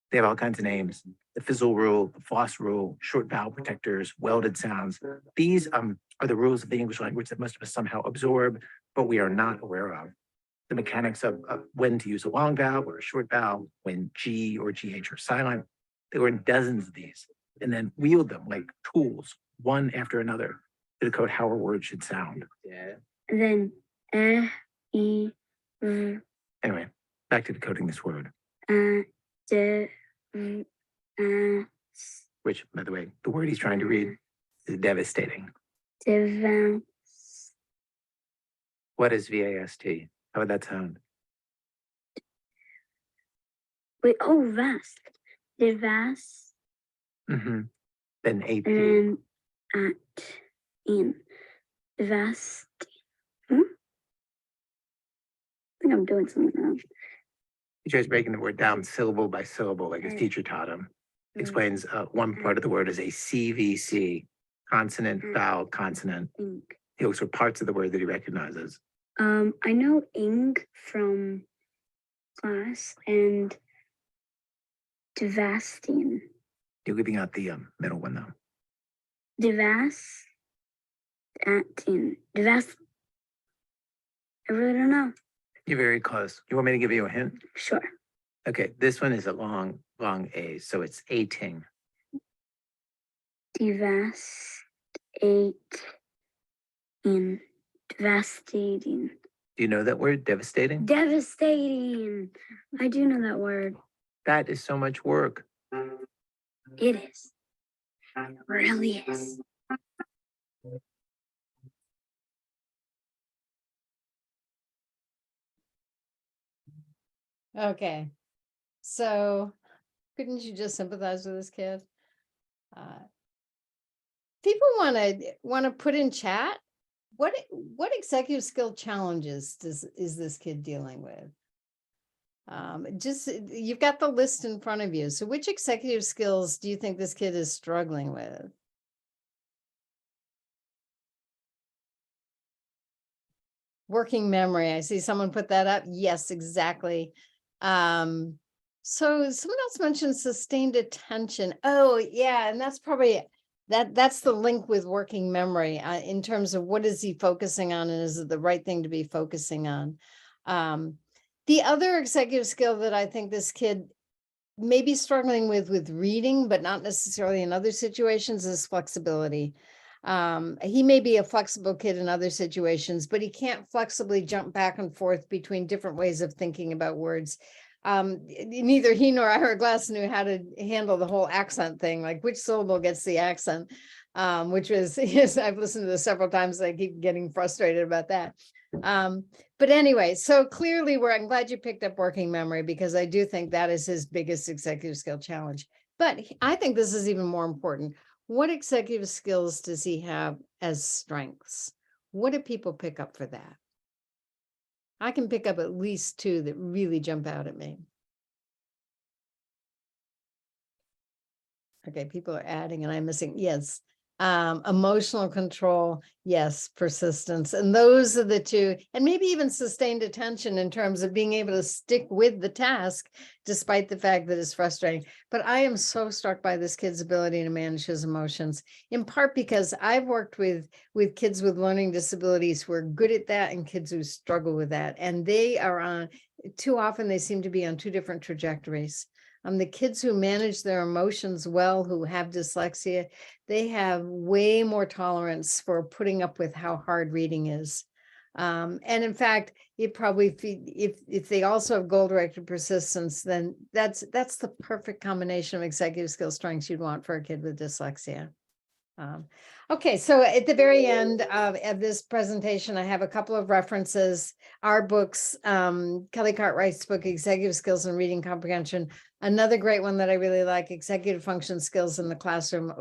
They have all kinds of names. The fizzle rule, the floss rule, short vowel protectors, welded sounds. These are the rules of the English language that most of us somehow absorb, but we are not aware of. The mechanics of when to use a long vowel or a short vowel, when G or GH are silent. There were dozens of these, and then wield them like tools, one after another, to decode how a word should sound. And then E, Anyway, back to decoding this word, D, which, by the way, the word he's trying to read is devastating. Divan. What is VAST? How would that sound? Wait, oh, vast. Divas. Mm-hmm. Then AP. And then at in. Vast. I think I'm doing something wrong. He tries breaking the word down syllable by syllable, like his teacher taught him. Explains one part of the word as a CVC, consonant, vowel, consonant. Ink. He looks for parts of the word that he recognizes. I know ink from class and devasting. You're leaving out the middle one though. Devastating. Devast. I really don't know. You're very close. You want me to give you a hint? Sure. Okay, this one is a long A, so it's ating. Devastating. Devastating. Do you know that word, devastating? Devastating. I do know that word. That is so much work. It is. It really is. Okay. So couldn't you just sympathize with this kid? People want to put in chat. What executive skill challenges is this kid dealing with? Just you've got the list in front of you. So which executive skills do you think this kid is struggling with? Working memory. I see someone put that up. Yes, exactly. So someone else mentioned sustained attention. Oh yeah, and that's probably that's the link with working memory in terms of what is he focusing on and is it the right thing to be focusing on. The other executive skill that I think this kid may be struggling with reading, but not necessarily in other situations, is flexibility. He may be a flexible kid in other situations, but he can't flexibly jump back and forth between different ways of thinking about words. Neither he nor Ira Glass knew how to handle the whole accent thing, like which syllable gets the accent, which was, yes, I've listened to this several times. I keep getting frustrated about that. But anyway, so clearly I'm glad you picked up working memory, because I do think that is his biggest executive skill challenge. But I think this is even more important. What executive skills does he have as strengths? What do people pick up for that? I can pick up at least 2 that really jump out at me. Okay, people are adding and I'm missing. Yes. Emotional control. Yes. Persistence. And those are the 2, and maybe even sustained attention in terms of being able to stick with the task, despite the fact that it's frustrating. But I am so struck by this kid's ability to manage his emotions, in part because I've worked with kids with learning disabilities who are good at that and kids who struggle with that. And they are on, too often they seem to be on 2 different trajectories. The kids who manage their emotions well, who have dyslexia, they have way more tolerance for putting up with how hard reading is. And in fact, it probably, if they also have goal-directed persistence, then that's the perfect combination of executive skill strengths you'd want for a kid with dyslexia. Okay, so at the very end of this presentation, I have a couple of references. Our books, Kelly Cartwright's book, Executive Skills and Reading Comprehension. Another great one that I really like, Executive Function Skills in the Classroom,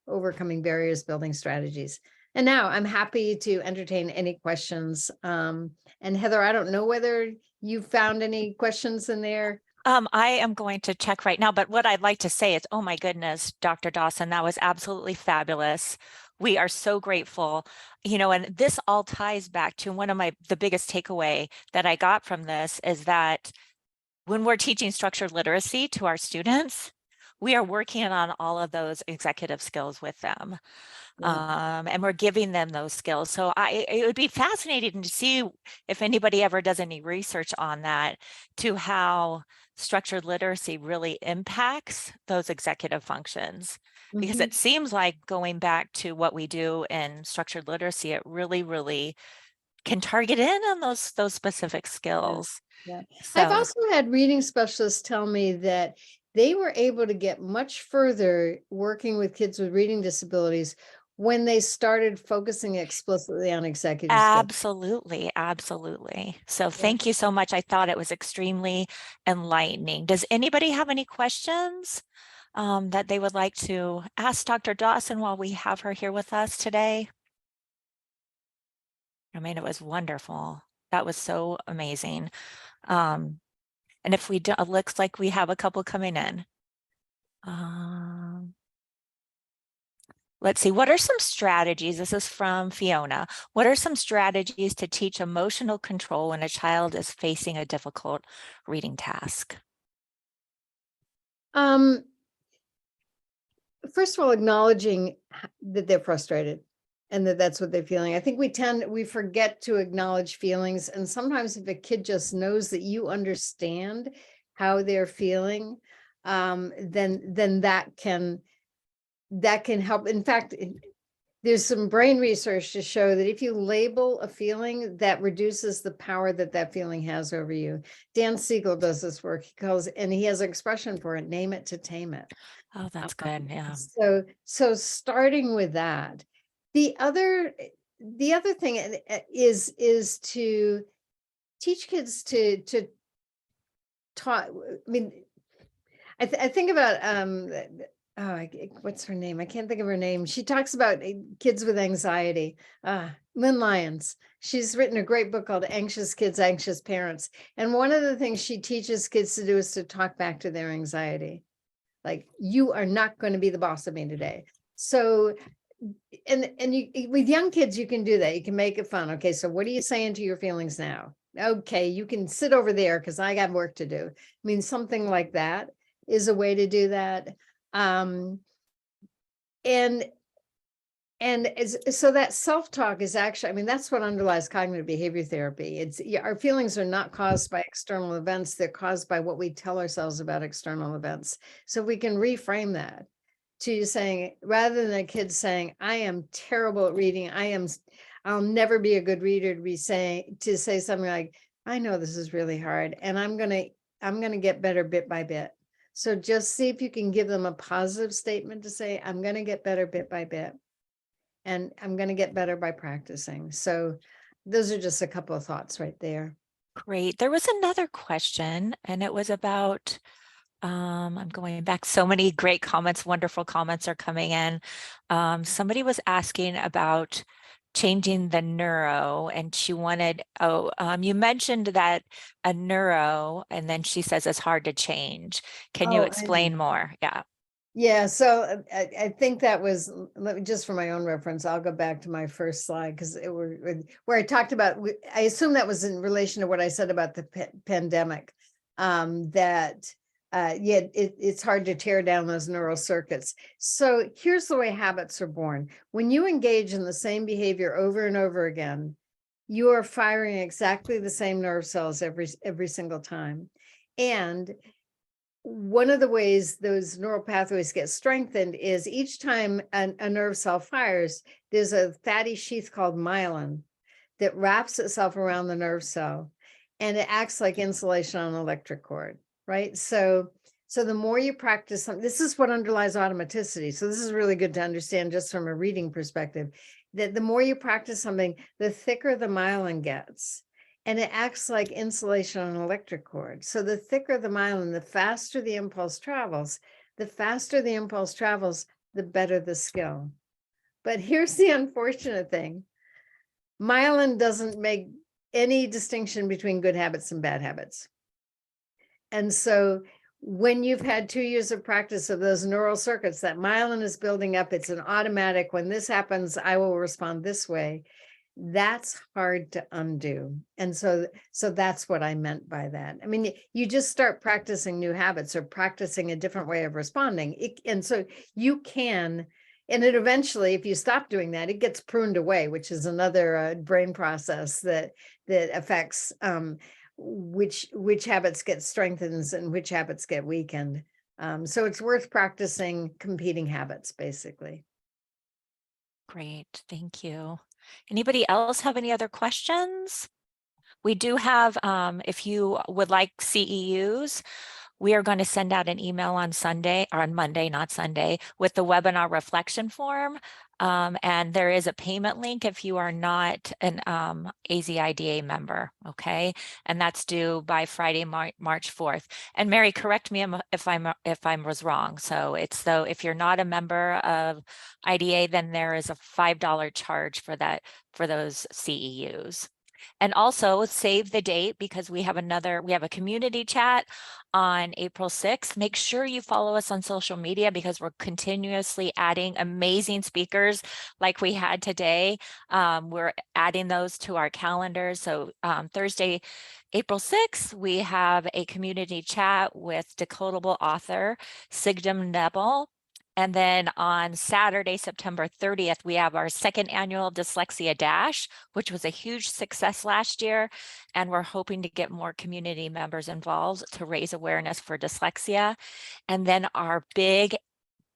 Overcoming Barriers, Building Strategies. And now I'm happy to entertain any questions. And Heather, I don't know whether you found any questions in there. I am going to check right now, but what I'd like to say is, oh my goodness, Dr. Dawson, that was absolutely fabulous. We are so grateful, and this all ties back to one of the biggest takeaway that I got from this is that when we're teaching structured literacy to our students, we are working on all of those executive skills with them. And we're giving them those skills. So it would be fascinating to see if anybody ever does any research on that, to how structured literacy really impacts those executive functions. Because it seems like, going back to what we do in structured literacy, it really, really can target in on those specific skills. Yeah. So, I've also had reading specialists tell me that they were able to get much further working with kids with reading disabilities when they started focusing explicitly on executive skills. absolutely, absolutely. So thank you so much. I thought it was extremely enlightening. Does anybody have any questions that they would like to ask Dr. Dawson while we have her here with us today? I mean, it was wonderful. That was so amazing. And if we do, it looks like we have a couple coming in. Let's see, what are some strategies? This is from Fiona. What are some strategies to teach emotional control when a child is facing a difficult reading task? First of all, acknowledging that they're frustrated and that's what they're feeling. I think we forget to acknowledge feelings. And sometimes if a kid just knows that you understand how they're feeling, then that can help. In fact, there's some brain research to show that if you label a feeling, that reduces the power that feeling has over you. Dan Siegel does this work. And he has an expression for it: name it to tame it. Oh, that's good. Yeah. So starting with that, the other thing is to teach kids to talk. I mean, I think about what's her name? I can't think of her name. She talks about kids with anxiety. Lynn Lyons. She's written a great book called Anxious Kids, Anxious Parents. And one of the things she teaches kids to do is to talk back to their anxiety. Like, you are not going to be the boss of me today. So, and you, with young kids, you can do that. You can make it fun. Okay, so what are you saying to your feelings now? Okay, you can sit over there because I got work to do. I mean, something like that is a way to do that. So that self-talk is actually, I mean, that's what underlies cognitive behavior therapy. Our feelings are not caused by external events. They're caused by what we tell ourselves about external events. So we can reframe that to saying, rather than a kid saying, I am terrible at reading, I'll never be a good reader, to say something like, I know this is really hard, and I'm going I'm going to get better bit by bit. So just see if you can give them a positive statement to say, I'm going to get better bit by bit. And I'm going to get better by practicing. So those are just a couple of thoughts right there. Great. There was another question, and it was about, I'm going back, so many great comments, wonderful comments are coming in. Somebody was asking about changing the neuro, and she wanted, you mentioned that a neuro, and then she says it's hard to change. Can you Oh, explain more? Yeah. Yeah, so I think that was, let me just for my own reference, I'll go back to my first slide because it where I talked about, I assume that was in relation to what I said about the pandemic, that it's hard to tear down those neural circuits. So here's the way habits are born. When you engage in the same behavior over and over again, you are firing exactly the same nerve cells every single time. And one of the ways those neural pathways get strengthened is each time a nerve cell fires, there's a fatty sheath called myelin that wraps itself around the nerve cell, and it acts like insulation on an electric cord, right? So the more you practice something, this is what underlies automaticity. So this is really good to understand just from a reading perspective, that the more you practice something, the thicker the myelin gets. And it acts like insulation on an electric cord. So the thicker the myelin, the faster the impulse travels. The faster the impulse travels, the better the skill. But here's the unfortunate thing. Myelin doesn't make any distinction between good habits and bad habits. And so when you've had 2 years of practice of those neural circuits, that myelin is building up, it's an automatic, when this happens, I will respond this way. That's hard to undo. And so that's what I meant by that. I mean, you just start practicing new habits or practicing a different way of responding. And so you can, and it eventually, if you stop doing that, it gets pruned away, which is another brain process that affects which habits get strengthened and which habits get weakened. So it's worth practicing competing habits, basically. Great, thank you. Anybody else have any other questions? We do have, if you would like CEUs, we are going to send out an email on Sunday, or on Monday, not Sunday, with the webinar reflection form. And there is a payment link if you are not an AZIDA member, okay? And that's due by Friday, March 4th. And Mary, correct me if I was wrong. So it's though, if you're not a member of IDA, then there is a $5 charge for that, for those CEUs. And also save the date, because we have a community chat on April 6th. Make sure you follow us on social media, because we're continuously adding amazing speakers like we had today. We're adding those to our calendars. So Thursday, April 6th, we have a community chat with decodable author Seldom. And then on Saturday, September 30th, we have our second annual Dyslexia Dash, which was a huge success last year. And we're hoping to get more community members involved to raise awareness for dyslexia. And then our big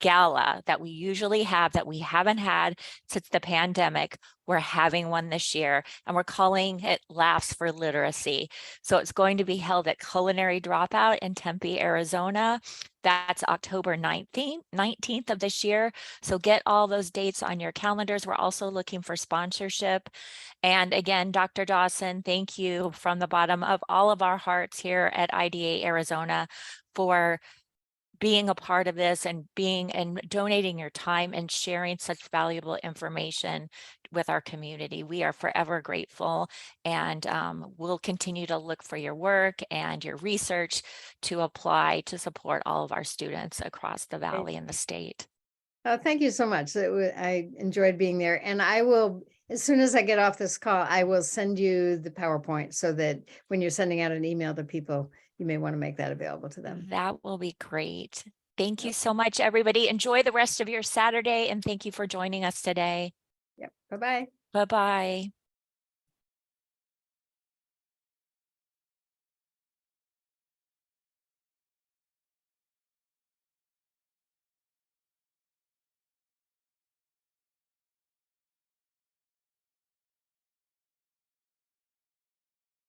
gala that we usually have, that we haven't had since the pandemic, we're having one this year, and we're calling it Laughs for Literacy. So it's going to be held at Culinary Dropout in Tempe, Arizona. That's October 19th of this year. So get all those dates on your calendars. We're also looking for sponsorship. And again, Dr. Dawson, thank you from the bottom of all of our hearts here at IDA Arizona for being a part of this and donating your time and sharing such valuable information with our community. We are forever grateful, and we'll continue to look for your work and your research to apply to support all of our students across the valley and the state. Thank you so much. I enjoyed being there, and I will, as soon as I get off this call, I will send you the PowerPoint so that when you're sending out an email to people, you may want to make that available to them. That will be great. Thank you so much, everybody. Enjoy the rest of your Saturday, and thank you for joining us today. Yep. Bye-bye. Bye-bye.